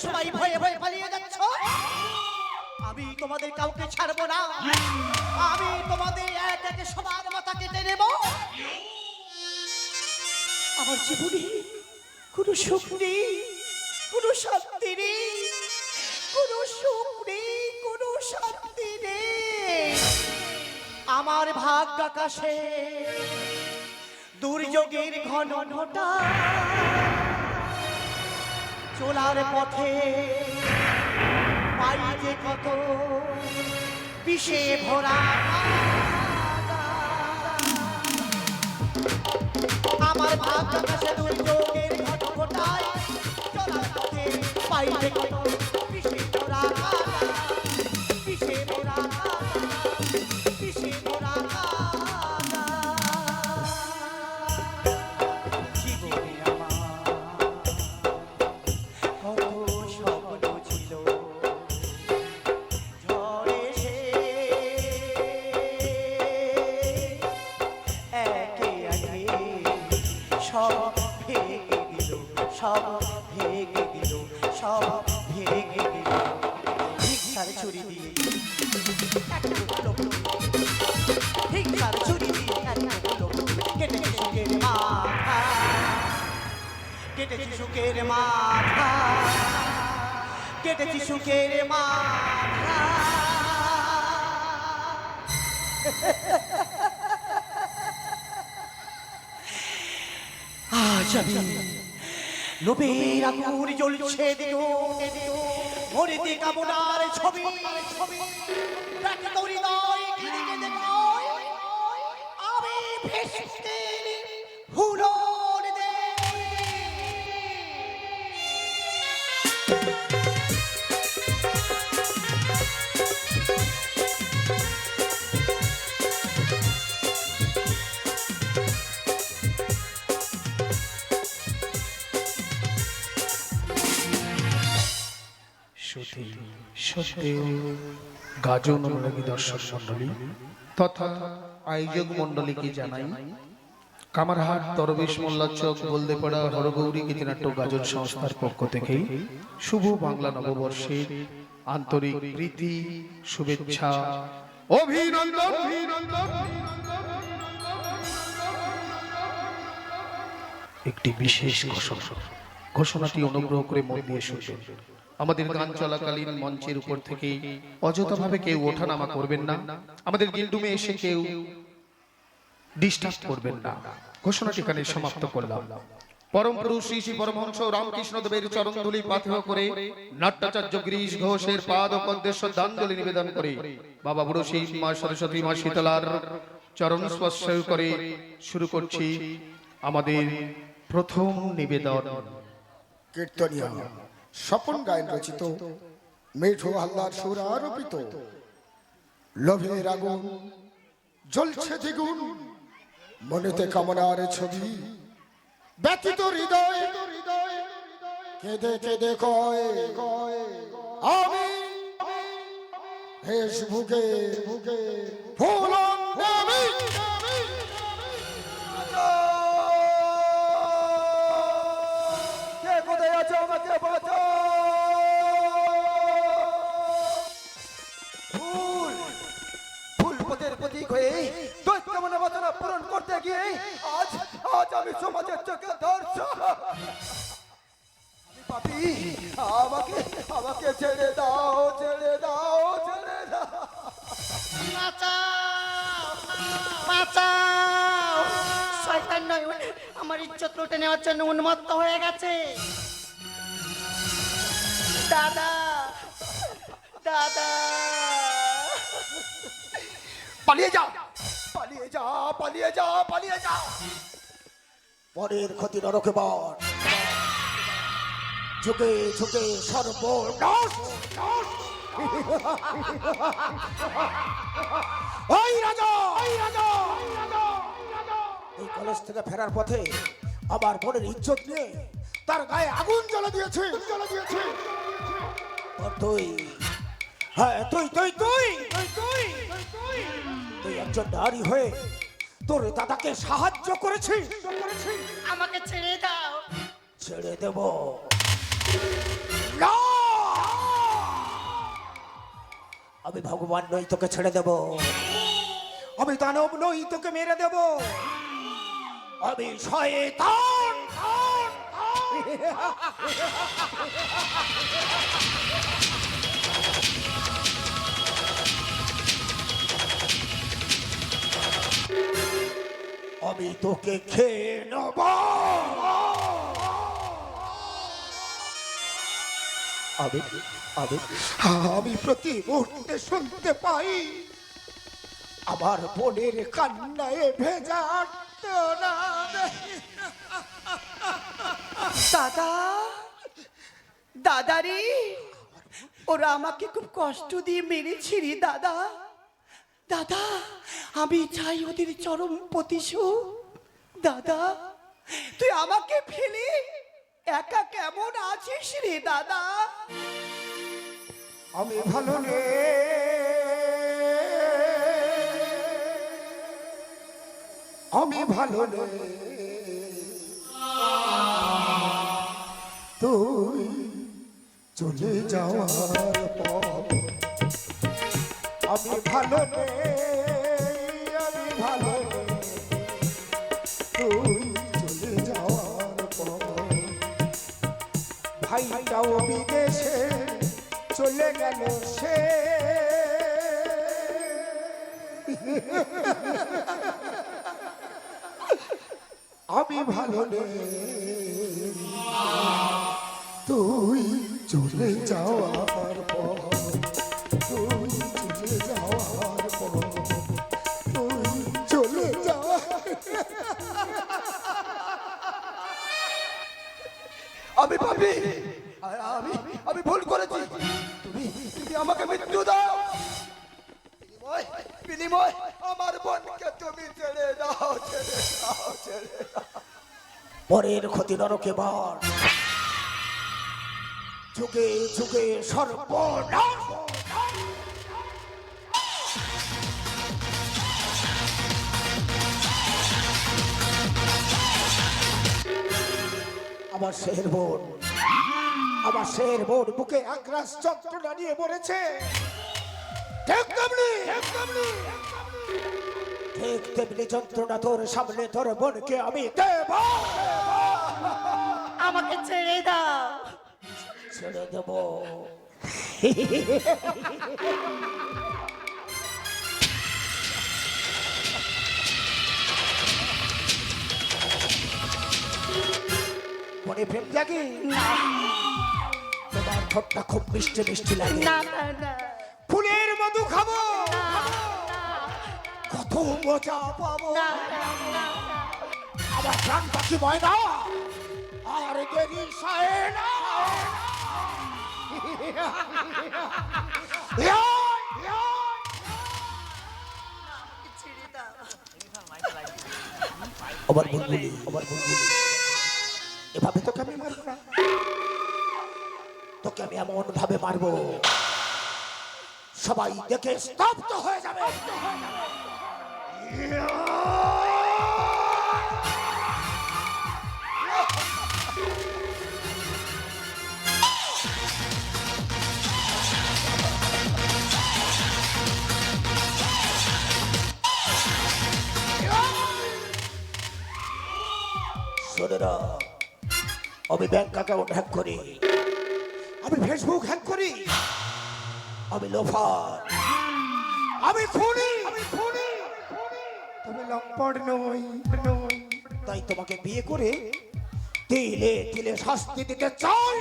সবাই ভয়ে ভয়ে পালিয়ে যাচ্ছ, আমি তোমাদের কাউকে ছাড়বো না। আমি তোমাদের এক একে সবার মাথা কেটে নেব। আমার জীবনে কোনো সুখ নেই, কোনো শান্তি নেই, কোনো সুখ নেই, কোনো শান্তি নেই। আমার ভাগ্য আকাশে দুর্যোগের ঘন ঘটা, চলার পথে পাই যে কত বিষে ভরা। আমার ভাগ্য আকাশে দুর্যোগের ঘন ঘটায়, চলার পথে পাই যে কত বিষে ভরা, বিষে ভরা, বিষে ভরা। জীবনে আমার কত স্বপ্ন ছিল, ঝড়ে সে একে একে সব ভেঙে দিল, সব ভেঙে দিল, সব ভেঙে দিল। ভিক্ষার ছুরি দিয়ে ভিক্ষার ছুরি দিয়ে কেটেছে সুখের মাথা, কেটেছে সুখের মাথা, কেটেছে সুখের মাথা। আজ আমি লোভের আগুন জ্বলছে দ্বিগুণ, মরিতে কামনার ছবি, ব্যথিত হৃদয় কেঁদে কেঁদে কয়, আমি ভেসে হুলোর দে। সত্ত্বেও গাজন অনুরাগী দর্শক মন্ডলী তথা আয়োজক মন্ডলীকে জানাই, কামারহাট দরবেশ মোল্লা চক বলদেপাড়া হরগৌরী গীতিনাট্য গাজন সংস্থার পক্ষ থেকে শুভ বাংলা নববর্ষের আন্তরিক প্রীতি, শুভেচ্ছা, অভিনন্দন। একটি বিশেষ ঘোষণাটি অনুগ্রহ করে মন দিয়ে শুনবেন। আমাদের গান চলাকালীন মঞ্চের উপর থেকে অযথাভাবে কেউ ওঠানামা করবেন না, আমাদের গিল্ডুমে এসে কেউ ডিস্টার্ব করবেন না। ঘোষণাটি এখানে সমাপ্ত করলাম। পরম পুরুষ শ্রী শ্রী পরমহংস রামকৃষ্ণ দেবের চরণধুলি পাথেয় করে নাট্যাচার্য গিরিশ ঘোষের পাদ ও পদ্মে শ্রদ্ধাঞ্জলি নিবেদন করে বাবা বুড়ো শ্রী মা সরস্বতী মা শীতলার চরণ স্পর্শ করে শুরু করছি আমাদের প্রথম নিবেদন। কীর্তনিয়া স্বপন গায়ন রচিত, মেঠো হাল্লার সুর আরোপিত, লোভের আগুন জ্বলছে দ্বিগুণ, মনেতে কামনার ছবি, ব্যথিত হৃদয় কেঁদে কেঁদে কয়, আমি ফেসবুকে ফুলন দেবী। কে কোথায় আছো, আমাকে বাঁচাও। ফুল পথের প্রতীক হয়ে দৈত্য মনে বাঁচানো পূরণ করতে গিয়ে আজ আমি সমাজের চোখে ধর্ষণ। পাপি, আমাকে ছেড়ে দাও, ছেড়ে দাও, ছেড়ে দাও। বাঁচাও! শয়তান নয়, আমার ইজ্জত লুটে নেওয়ার জন্য উন্মত্ত হয়ে গেছে। দাদা, দাদা, পালিয়ে যাও, পালিয়ে যাও, পালিয়ে যাও, পালিয়ে যাও। পরের ক্ষতি নরকে বর, ঝুঁকে ঝুঁকে সর্বনাশ। ওই রাজা, এই কলেজ থেকে ফেরার পথে আমার বোনের ইজ্জত নিয়ে তার গায়ে আগুন জ্বলে দিয়েছে। তুই, হ্যাঁ তুই তুই তুই তুই তুই একজন নারী হয়ে তোর দাদাকে সাহায্য করেছিস। আমাকে ছেড়ে দাও। ছেড়ে দেব, না, আমি ভগবান নই, তোকে ছেড়ে দেব। আমি দানব নই, তোকে মেরে দেব। আমি শয়তান। আমি তোকে খেয়ে নেব। আমি আমি আমি প্রতি মুহূর্তে শুনতে পাই আমার বোনের কান্নায় ভেজা আর্তনাদ। দাদা, দাদারি, ওরা আমাকে খুব কষ্ট দিয়ে মেরেছে রে দাদা। দাদা, আমি চাই ওদের চরম প্রতিশোধ। দাদা, তুই আমাকে ফেলে একা কেমন আছিস রে দাদা? আমি ভালো নেই, আমি ভালো নেই, তুই চলে যাওয়ার পর আমি ভালো নেই, আমি ভালো নেই, তুই চলে যাওয়ার পর ভাইটাও বিদেশে চলে গেল সে। আমি ভালো নেই, তুই চলে যাওয়ার পর, তুই চলে যাওয়ার পর, তুই চলে যাওয়ার। আমি ভাবি আমি আমি ভুল করেছি, তুমি তুমি আমাকে মৃত্যু দাও। বিনিময় আমার বোনকে তুমি ছেড়ে দাও, ছেড়ে দাও, ছেড়ে দাও। পরের ক্ষতি নরকে বর, যুগে যুগে সর্বনাশ। আমার শের বোন, আমার শের বোন বুকে আগ্রাস যন্ত্রণা নিয়ে মরেছে। ঠিক তেমনি ঠিক তেমনি যন্ত্রণা তোর সামনে তোর বোনকে আমি দেব। আমাকে ছেড়ে দাও। ছেড়ে দেব। মনে প্রেম জাগে? তোমার ঠোঁটটা খুব মিষ্টি মিষ্টি লাগে। ফুলের মধু খাবো, কত মজা পাবো। আমার প্রাণ পাখি ময়না আর দেরি সয় না। আমার বুলবুলি, আমার বুলবুলি, এভাবে তোকে আমি মারবো না। তোকে আমি এমন ভাবে মারবো সবাই দেখে স্তব্ধ হয়ে যাবে। শোনেরা, আমি ব্যাংক অ্যাকাউন্ট হ্যাক করি, আমি ফেসবুক হ্যাক করি, আমি লোফার, আমি খুনি, তবে লম্পট নই। তাই তোমাকে বিয়ে করে তিলে তিলে শাস্তি দিতে চাই।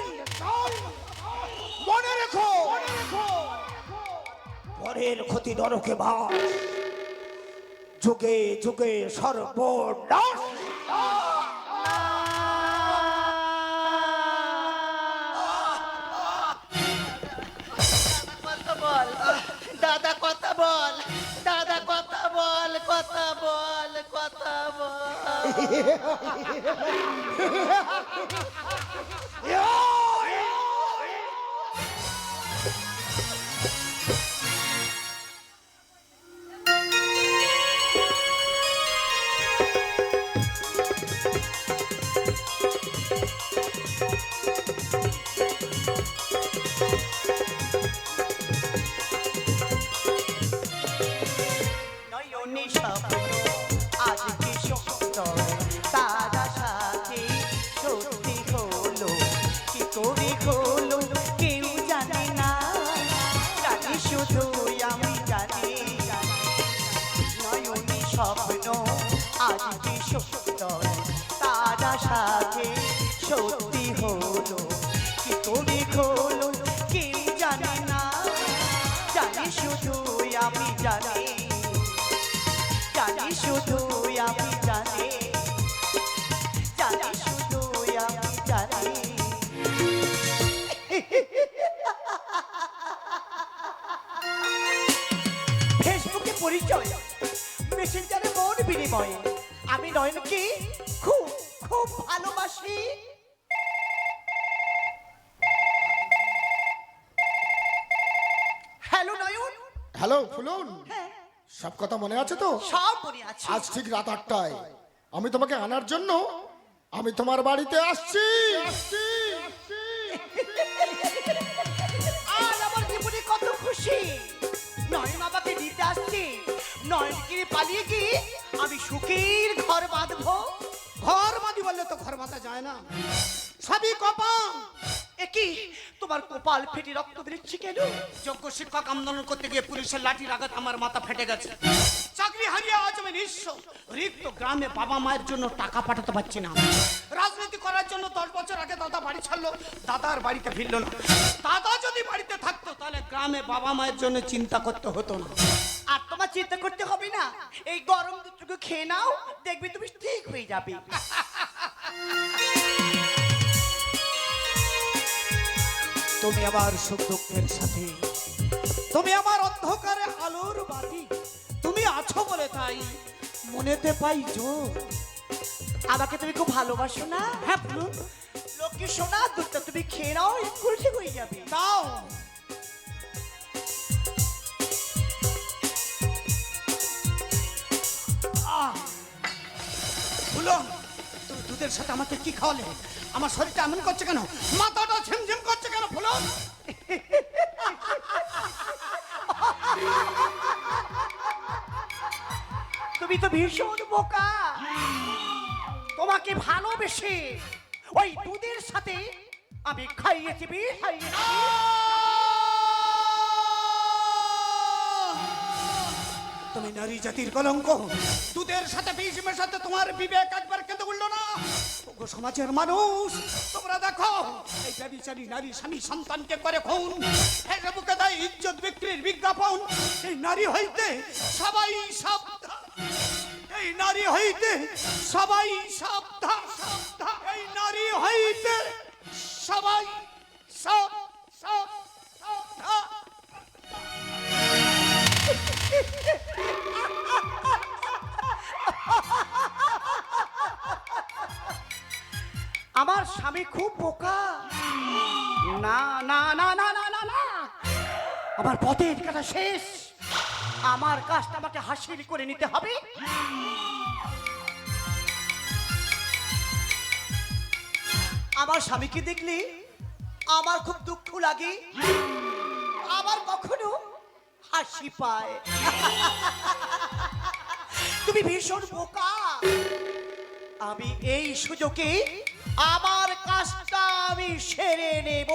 মনে রেখো, পরের ক্ষতি নরকে বাস, যুগে যুগে সর্বনাশ। দাদা কথা বল, দাদা কথা বল, কথা বল, কথা বল। আশা যে সত্যি হলো, কি করে হলো কেউ জানে না, জানি শুধু আমি জানি, জানি শুধু আমি জানি, জানি শুধু আমি জানি। ফেসবুকে পরিচয়, মেসেঞ্জারে মন বিনিময়ে আমি নয়নকে খুব খুব ভালোবাসি। হ্যালো নয়ন। হ্যালো ফুলন, হ্যাঁ, সব কথা মনে আছে তো? সব মনে আছে। আজ ঠিক রাত 8টায় আমি তোমাকে আনার জন্য আমি তোমার বাড়িতে আসছি। আজ আমার জীবনে কত খুশি, নয়ন আমাকে নিতে আসছে। নয়নকে পালিয়ে গিয়ে আমি সুখের ঘর বাঁধবো। ঘর বাঁধি বললে তো ঘর বাঁধা যায় না, সবই কপাল। একই তোমার কপাল ফেটে রক্ত বেরোচ্ছে কেন? যোগ্য শিক্ষক আন্দোলন করতে গিয়ে পুলিশের লাঠির আঘাত আমার মাথা ফেটে গেছে। চাকরি হারিয়ে আজ আমি নিঃস্ব, রিক্ত গ্রামে বাবা মায়ের জন্য টাকা পাঠাতে পারছি না। রাজনীতি করার জন্য 10 বছর আগে দাদা বাড়ি ছাড়লো, দাদার বাড়িতে ফিরলো না। দাদা যদি বাড়িতে থাকতো তাহলে গ্রামে বাবা মায়ের জন্য চিন্তা করতে হতো না। আর তোমার চিন্তা করতে হবে না, এই গরম দুধটুকু খেয়ে নাও, দেখবি তুমি ঠিক হয়ে যাবে। তুমি আমার সুখ দুঃখের সাথে, তুমি আমার অন্ধকারে আলোর বাতি, তুমি আছো বলে তাই মনেতে পাই জোর। আমাকে তুমি খুব ভালোবাসো না? হ্যাঁ বলুন। লক্ষ্মী সোনা, দুধটা তুমি খেয়ে নাও, স্কুল ঠিক হয়ে যাবে। দাও। বলুন, তুমি দুধের সাথে আমাকে কি খাওয়ালে? আমার শরীরটা এমন করছে কেন? মাথাটা ঝিমঝিম করছে কেন? বলুন। তুমি তো ভীষণ বোকা। তোমাকে ভালোবেসে ওই দুধের সাথে আমি খাইয়েছি বিষ, খাইয়েছি। তুমি নারী জাতির কলঙ্ক। দুধের সাথে বিষ মেশাতে তোমার বিবেক একবার কেঁদে উঠলো না? ওগো সমাজের মানুষ, তোমরা দেখো এই ব্যভিচারী নারী স্বামী সন্তানকে করে খুন, ফেসবুকে দেয় ইজ্জত বিক্রির বিজ্ঞাপন। এই নারী হইতে সবাই সাবধান, এই নারী হইতে সবাই সাবধান, এই নারী হইতে সবাই সাবধান। আমার স্বামী খুব বোকা। না না না না না না না, আমার পথের কাটা শেষ। আমার কাজটা আমাকে হাসিল করে নিতে হবে। আমার স্বামীকে দেখলে আমার খুব দুঃখ লাগে, আবার কখনো হাসি পায়। তুমি ভীষণ বোকা। আমি এই সুযোগে আমার কাজটা আমি সেরে নেব।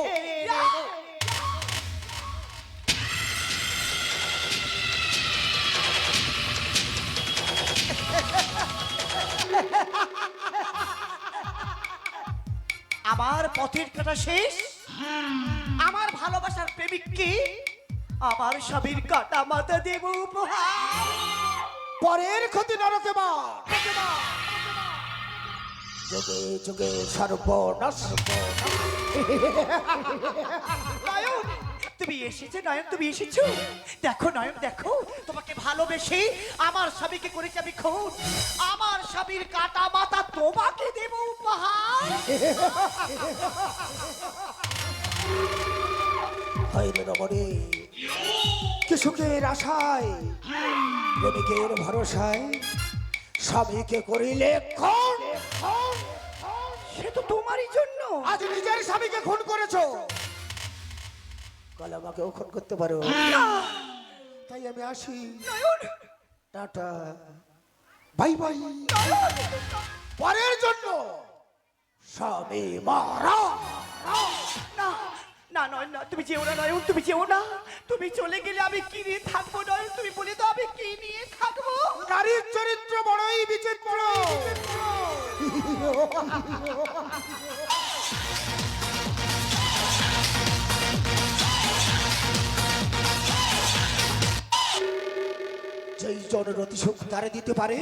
আমার পথের কাটা শেষ। আমার ভালোবাসার প্রেমিককে আমার স্বামীর কাটা মাথা দেব উপহার। পরের ক্ষতি নরকে বা যুগে যুগে সর্বনাশ। নয়ন, তুমি এসেছো নয়ন, তুমি এসেছো। দেখো নয়ন, দেখো তোমাকে ভালোবেসে আমার স্বামীকে করেছি আমি খুন। আমার স্বামীর কাটা মাথা তোমাকে দেব উপহার। হইলে রমণী কি সুখের আশায়, প্রেমিকের ভরসায় স্বামীকে করিলে খুন। সে তো তোমারই জন্য। আজ নিজের স্বামীকে খুন করেছো, কাল আমাকেও খুন করতে পারো। তাই আমি আসি। নয়ন, টাটা, বাই বাই। পরের জন্য স্বামী মারা। না না নয় না, তুমি যেও না নয়ন, তুমি যেও না। তুমি চলে গেলে আমি কি নিয়ে থাকবো নয়ন? তুমি বলে দাও আমি কি নিয়ে থাকবো? নারীর চরিত্র বড়ই বিচিত্র। যেই জনের অতি সুখ তারে দিতে পারে,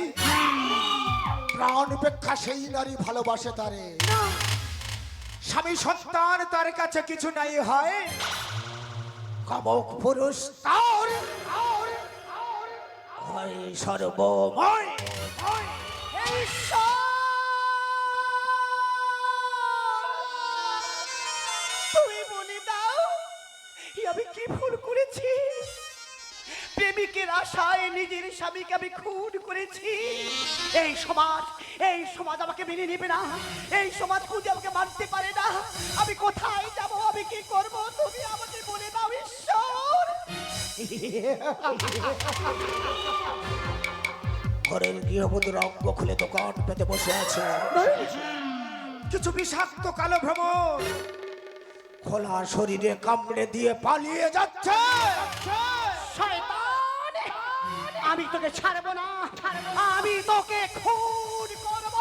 প্রাণ উপেক্ষা সেই নারী ভালোবাসে তারে। স্বামী সন্তান তার কাছে কিছু নাই হয়, কামক পুরুষ তার হয় সর্বময়। তুমি বলে দাও আমি কি ভুল করেছি? প্রেমিকের আশায় নিজের স্বামীকে আমি খুন করেছি। এই সমাজ আমাকে মেনে নেবে না, এই সমাজ খুঁজে আমাকে মানতে পারে না। আমি কোথায় যাব, আমি কি করব? তুমি আমাকে বলে দাও ঈশ্বর। ঘরের গৃহবধূর অঙ্গ খুলে দোকান পেতে বসে আছে কিছু বিষাক্ত কালো ভ্রমণ, খোলা শরীরে কামড়ে দিয়ে পালিয়ে যাচ্ছে। শয়তান, আমি তোকে ছাড়বো না, আমি তোকে খুন করব।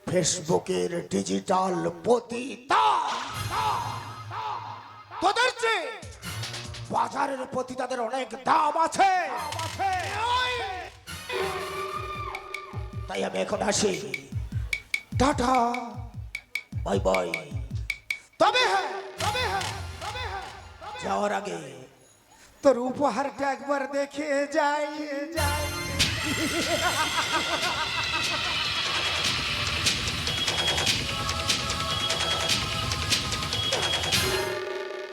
ফেসবুকের ডিজিটাল পতিতা তোদের চেয়ে বাজারের প্রতি তাদের অনেক দাম আছে। তাই আমি এখন আসি, টাটা বাই বাই। তবে হ্যাঁ, যাওয়ার আগে তোর উপহারটা একবার দেখে যাই।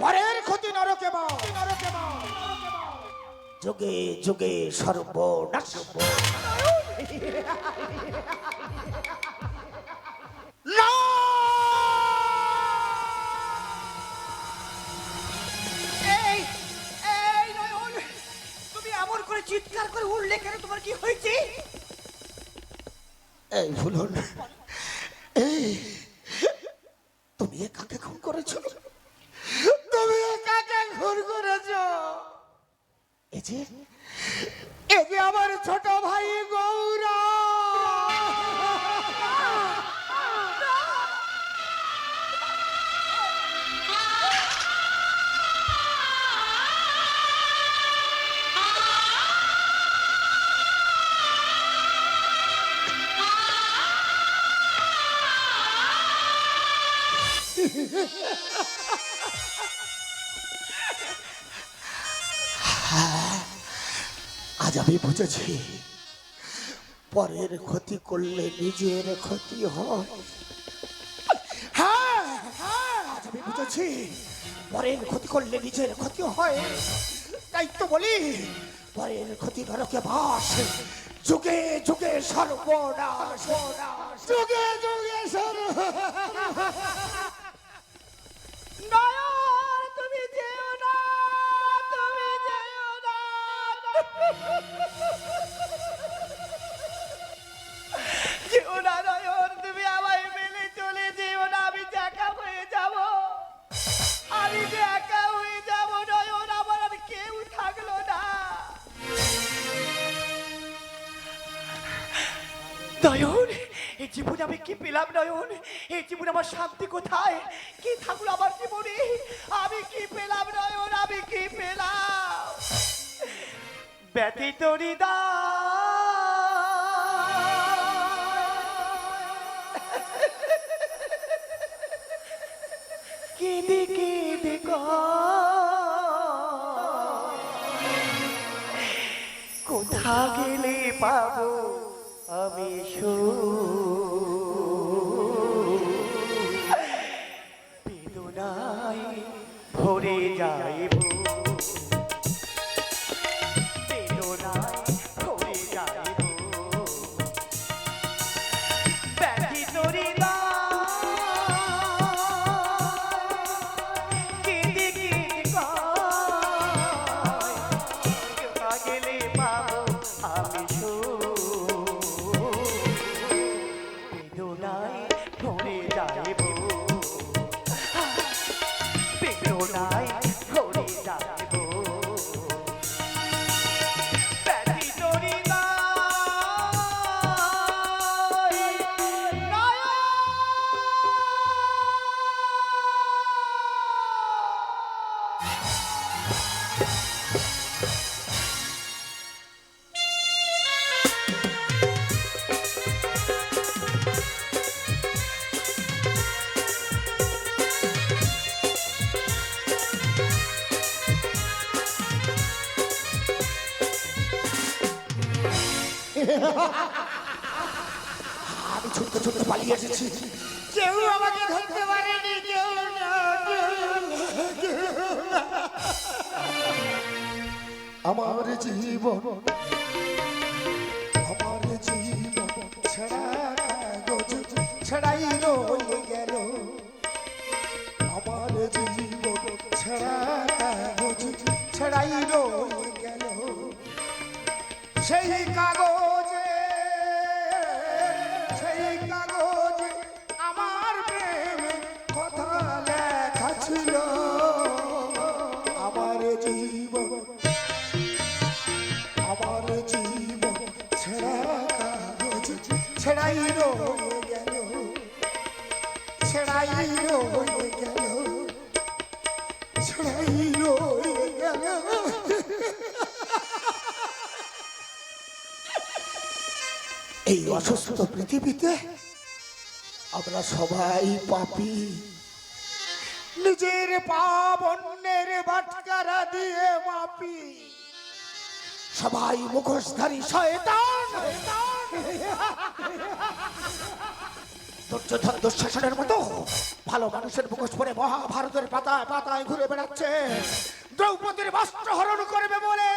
পরের ক্ষতি নরকে বাও, যুগে যুগে সর্বনাশ। না! এই এই নয়ন, তুমি এমন করে চিৎকার করে উঠলে কেন? তোমার কি হয়েছে? এই ভুলন, এই তুমি কাকে খুন করেছো? তুমি কাকে খুন করেছো? এই যে আমার ছোট ভাই গৌরা। আজ আমি বুঝেছি, পরের ক্ষতি করলে নিজের ক্ষতি হয়। হ্যাঁ, আজ আমি বুঝেছি, পরের ক্ষতি করলে নিজের ক্ষতি হয়। তাই তো বলি, পরের ক্ষতি নরকে বাস, যুগে যুগে সর্বনাশ, যুগে যুগে নয়ন, তুমি যেও না, তুমি যেও না। যেও না নয়ন, তুমি আমায় মেলে চলে যেও না। আমি যে একা হয়ে যাব, আমি যে একা হয়ে যাব নয়ন, আমার আর কেউ থাকলো না। নয়ন, এই জীবনে আমি কি পেলাম নয়ন? এই জীবনে আমার শান্তি কোথায়? কি থাকলো আমার জীবনে? আমি কি পেলাম নয়ন? আমি কি পেলাম? ব্যথিত কেঁদে কেঁদে কোথা গেলে পাবো আমি বেদনায় ভরে যাইব, বেদনায় ভরে যাইব। ব্যথিত কেঁদে কেঁদে কোথা গেলে পাবো আমি আমি ছুটতে ছুটতে পালিয়ে এসেছি, কেউ আমাকে ধরতে পারেনি, কেউ না, কেউ না। আমার জীবন ছেঁড়া কাগজ ছেঁড়াই রয়ে গেল, আমার জীবন ছেঁড়া কাগজ ছেঁড়াই রয়ে গেল। সেই কাগজে আমার প্রেমে কথা লেখা ছিল। আমার জীবন ছেঁড়া কাগজ ছেঁড়াই রয়ে গেল, ছেঁড়াই রয়ে গেল, ছেঁড়াই রয়ে গেল। এই অসুস্থ পৃথিবীতে আমরা সবাই পাপী, নিজের পাপ অন্যের বাটখারা দিয়ে মাপি, সবাই মুখোশধারী শয়তান। দুর্যোধন দুঃশাসনের মতো ভালো মানুষের মুখোশ পরে মহাভারতের পাতায় পাতায় ঘুরে বেড়াচ্ছে দ্রৌপদীর বস্ত্র হরণ করবে বলে।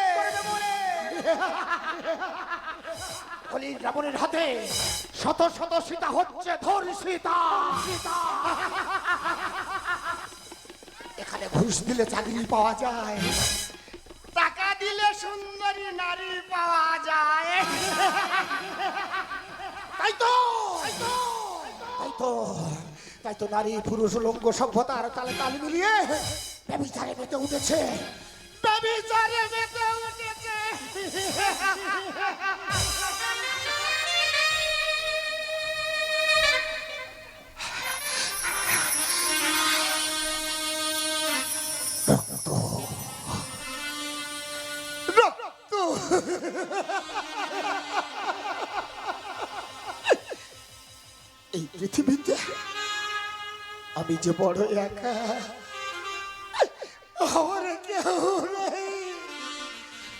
কলির রাবণের হাতে শত শত সীতা হচ্ছে ধর্ষিতা। এখানে ঘুষ দিলে চাকরি পাওয়া যায়, টাকা দিলে সুন্দরী নারী পাওয়া যায়। তাই তো নারী পুরুষ লঙ্গ সভ্যতার তালে তাল মিলিয়ে ব্যভিচারে মেতে উঠেছে, ব্যভিচারে মেতে উঠেছে। এই পৃথিবীতে আমি যে বড় একা, আমার কেউ নেই,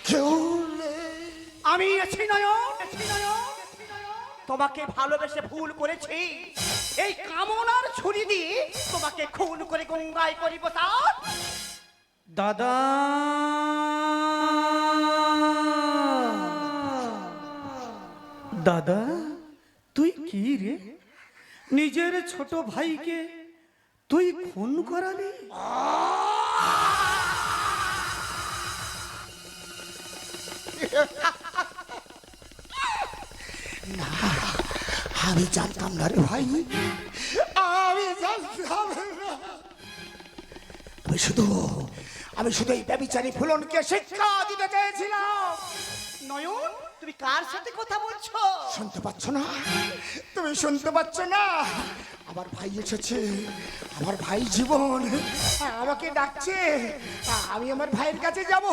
কেউ নেই। আমি আছি নয়ন, তোমাকে ভালোবেসে ভুল করেছি, এই কামনার ছুরি দিয়ে তোমাকে খুন করে গঙ্গায় করিব তার। দাদা দাদা তুই কি রে, নিজের ছোট ভাইকে তুই খুন করালি? না, আমি জানতাম না রে ভাই, আমি জানতাম না। আমি শুধু এই ব্যভিচারী ফুলনকে শিক্ষা দিতে চেয়েছিলাম। নয়ন, তুমি কার সাথে কথা বলছো? শুনতে পাচ্ছ না? তুমি শুনতে পাচ্ছ না? আমার ভাই এসেছে, আমার ভাই জীবন আমাকে ডাকছে। আমি আমার ভাইয়ের কাছে যাব,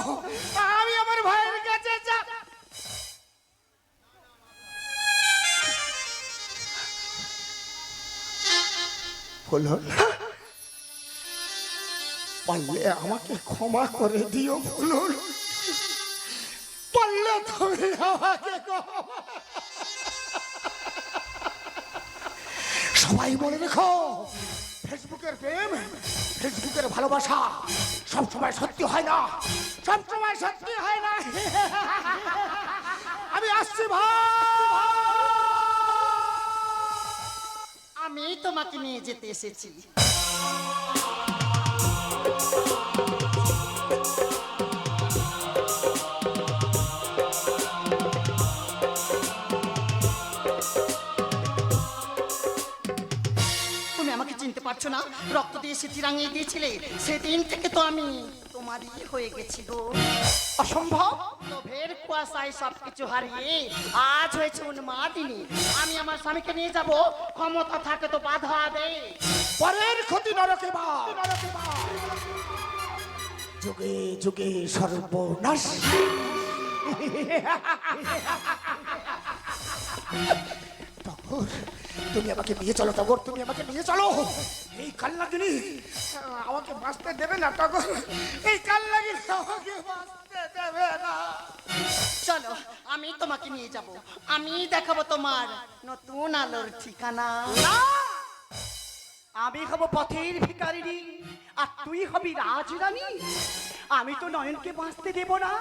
আমি আমার ভাইয়ের কাছে যাব। ফুলন, পারলে আমাকে ক্ষমা করে দিও ফুলন, পারলে তুমি আমাকে সবাই মনে রেখো, ফেসবুকের প্রেম, ফেসবুকের ভালোবাসা সবসময় সত্যি হয় না, সবসময় সত্যি হয় না। আমি আসছি ভাই, আমি তোমাকে নিয়ে যেতে এসেছি। তুমি আমাকে চিনতে পারছো না? রক্ত দিয়ে স্মৃতি রাঙিয়ে দিয়েছিলে, সেদিন থেকে তো আমি তোমারই হয়ে গেছি গো। অসম্ভব। লোভের কুয়াশায় সবকিছু হারিয়ে আজ হয়েছে উন্মাদিনী। আমি আমার স্বামীকে নিয়ে যাব, ক্ষমতা থাকে তো বাধা দেয়। পরের ক্ষতি নরকে বা যুগে যুগে সর্বনাশ। টগর, তুমি আমাকে নিয়ে চলো টগর, তুমি আমাকে নিয়ে চলো। এই কাল্লাগিনি আমাকে বাঁচতে দেবে না টগর, এই কাল্লাগিনি আমাকে বাঁচতে দেবে না। চলো, আমি আমি তোমাকে নিয়ে যাব, আমি দেখাবো তোমার নতুন আলোর ঠিকানা। না, আমি হব পথের ভিখারিনী আর তুই হবি রাজরানী। আমি তো নয়নকে বাঁচতে দেব না,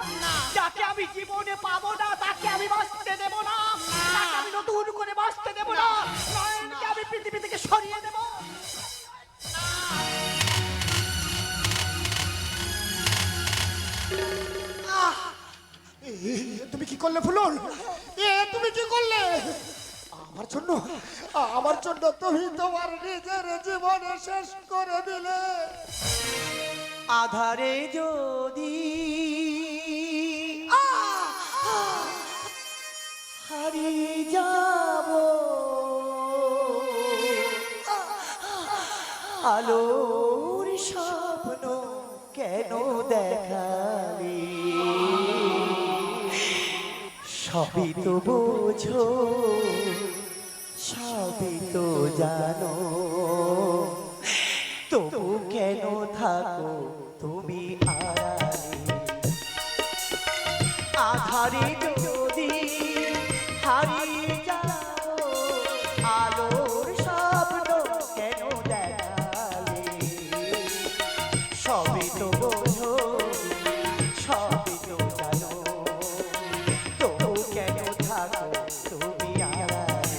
যাকে আমি জীবনে পাবো না তাকে আমি বাঁচতে দেব না, তাকে আমি নতুন করে বাঁচতে দেব না। নয়নকে আমি পৃথিবী থেকে সরিয়ে দেব। তুমি কি করলে ফুলন? তুমি কি করলে আমার জন্য তুমি তোমার নিজের জীবন শেষ করে দিলে। আধারে যদি হারিয়ে যাব, আলোর স্বপ্ন কেন দেখালি? সবই তো বোঝো, সবই তো জানো, তবু কেন থাকো তুমি আড়ালে? আধারে যদি হারিয়ে যাও, আলোর স্বপ্ন কেন দেখালে? সবই তো বোঝো, সবই তো জানো, তবু কেন থাকো তুমি আড়ালে?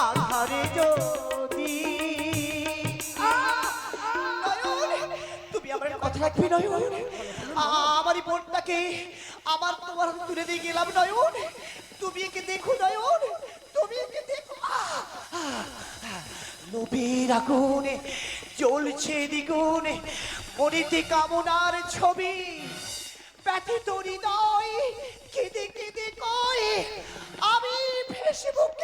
আধারে যদি তুমি আমার কথা রাখবি নয়ন? আমারই বোনটাকে আমার তোমার হাতে তুলে দিয়ে গেলাম নয়ন। তুমি একে দেখো নয়ন, তুমি একে দেখো। লোভের আগুনে জ্বলছে দ্বিগুণে মনিতে কামনার ছবি, ব্যথিত হৃদয় কেঁদে কেঁদে কয় আমি ফেসবুকে